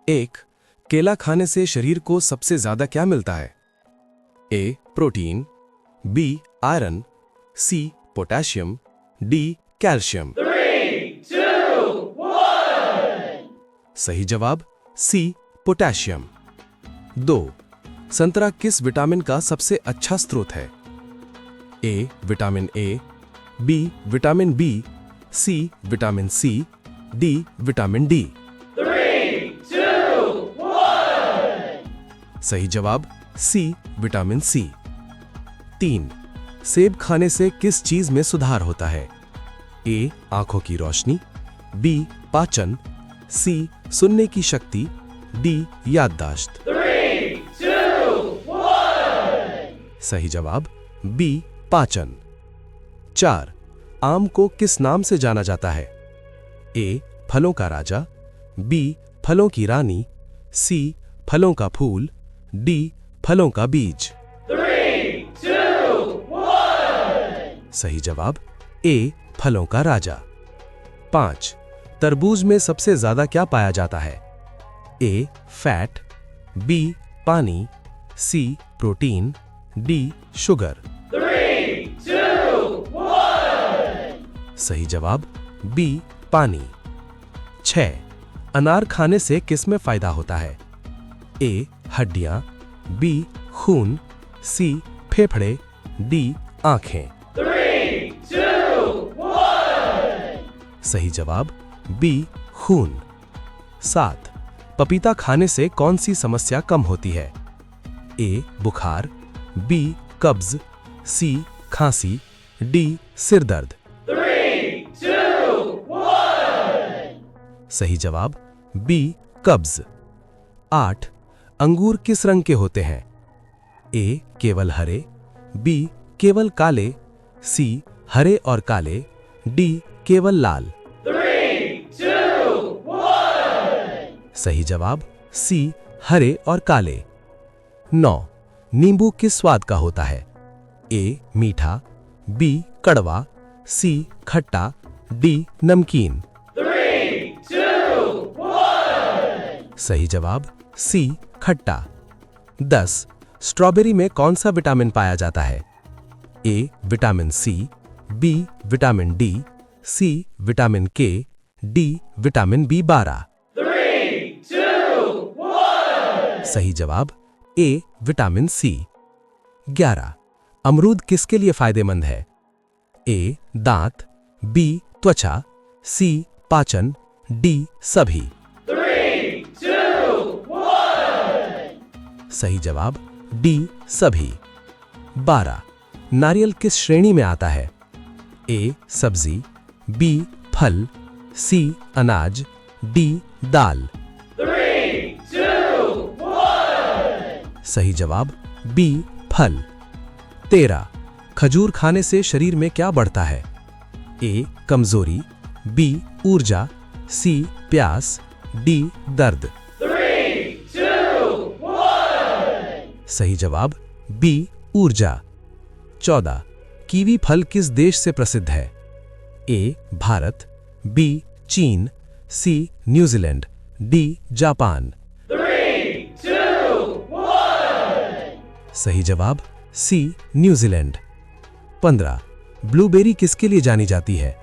एक, केला खाने से शरीर को सबसे ज्यादा क्या मिलता है? A protein, B iron, C potassium, D calcium. 3, 2, 1। सही जवाब सी पोटेशियम। 2, संतरा किस विटामिन का सबसे अच्छा स्रोत है? A vitamin A, B vitamin B, C vitamin C, D vitamin D. 3, 2, 1। सही जवाब सी विटामिन सी। 3, सेब खाने से किस चीज में सुधार होता है? ए आंखों की रोशनी, बी पाचन, सी सुनने की शक्ति, डी याददाश्त। 3, 2, 1। सही जवाब बी पाचन। 4, आम को किस नाम से जाना जाता है? ए फलों का राजा, बी फलों की रानी, सी फलों का फूल, डी फलों का बीज। 3, 2, 1। सही जवाब ए फलों का राजा। 5, तरबूज में सबसे ज्यादा क्या पाया जाता है? ए फैट, बी पानी, सी प्रोटीन, डी शुगर। 3, 2, 1। सही जवाब बी पानी। 6, अनार खाने से किस में फायदा होता है? ए हड्डियां, बी खून, सी फेफड़े, डी आंखें। 3, 2, 1। सही जवाब बी खून। 7, पपीता खाने से कौन सी समस्या कम होती है? ए बुखार, बी कब्ज, सी खांसी, डी सिर दर्द। 3, 2, 1। सही जवाब बी कब्ज। 8, अंगूर किस रंग के होते हैं? ए केवल हरे, बी केवल काले, सी हरे और काले, डी केवल लाल। 3, 2, 1। सही जवाब सी हरे और काले। 9, नींबू किस स्वाद का होता है? ए मीठा, बी कड़वा, सी खट्टा, डी नमकीन। 3, 2, 1। सही जवाब सी खट्टा। 10, स्ट्रॉबेरी में कौन सा विटामिन पाया जाता है? A vitamin C, B vitamin D, C vitamin K, D vitamin बी12। 3, 2, 1। सही जवाब ए विटामिन सी। 11, अमरूद किसके लिए फायदेमंद है? ए दांत, बी त्वचा, सी पाचन, डी सभी। 3, 2, 1। सही जवाब डी सभी। 12, नारियल किस श्रेणी में आता है? ए सब्जी, बी फल, सी अनाज, डी दाल। 3, 2, 1। सही जवाब बी फल। 13, खजूर खाने से शरीर में क्या बढ़ता है? ए कमजोरी, बी ऊर्जा, सी प्यास, डी दर्द। 3, 2, 1। सही जवाब बी ऊर्जा। 14, कीवी फल किस देश से प्रसिद्ध है? ए भारत, बी चीन, सी न्यूजीलैंड, डी जापान। 3, 2, 1। सही जवाब सी न्यूजीलैंड। 15, ब्लूबेरी किसके लिए जानी जाती है?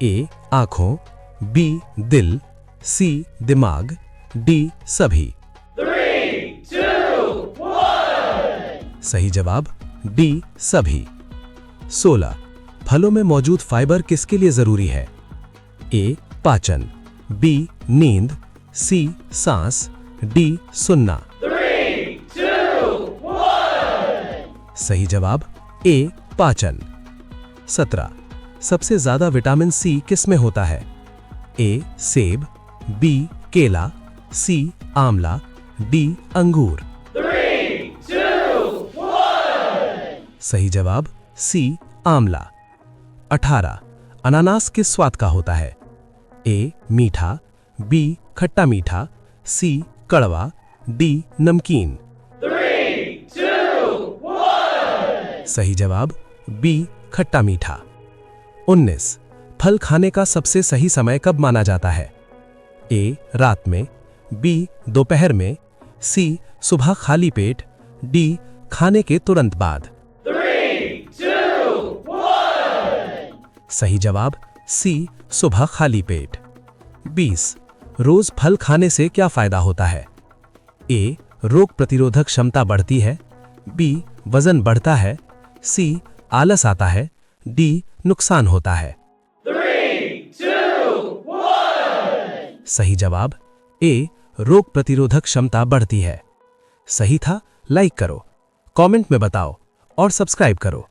ए आंखों, बी दिल, सी दिमाग, डी सभी। 3, 2, 1। सही जवाब डी सभी। 16, फलों में मौजूद फाइबर किसके लिए जरूरी है? ए पाचन, बी नींद, सी सांस, डी सुनना। 3, 2, 1। सही जवाब ए पाचन। 17, सबसे ज्यादा विटामिन सी किस में होता है? ए सेब, बी केला, सी आंवला, डी अंगूर। 3, 2, 1। सही जवाब सी आंवला। 18, अनानास किस स्वाद का होता है? ए मीठा, बी खट्टा मीठा, सी कड़वा, डी नमकीन। 3, 2, 1। सही जवाब बी खट्टा मीठा। 19, फल खाने का सबसे सही समय कब माना जाता है? ए रात में, बी दोपहर में, सी सुबह खाली पेट, डी खाने के तुरंत बाद। 3, 2, 1. सही जवाब सी सुबह खाली पेट। 20 रोज फल खाने से क्या फायदा होता है? ए रोग प्रतिरोधक क्षमता बढ़ती है, बी वजन बढ़ता है, सी आलस आता है, डी नुकसान होता है। 3, 2, 1. सही जवाब ए रोग प्रतिरोधक क्षमता बढ़ती है। सही था? लाइक करो, कमेंट में बताओ और सब्सक्राइब करो।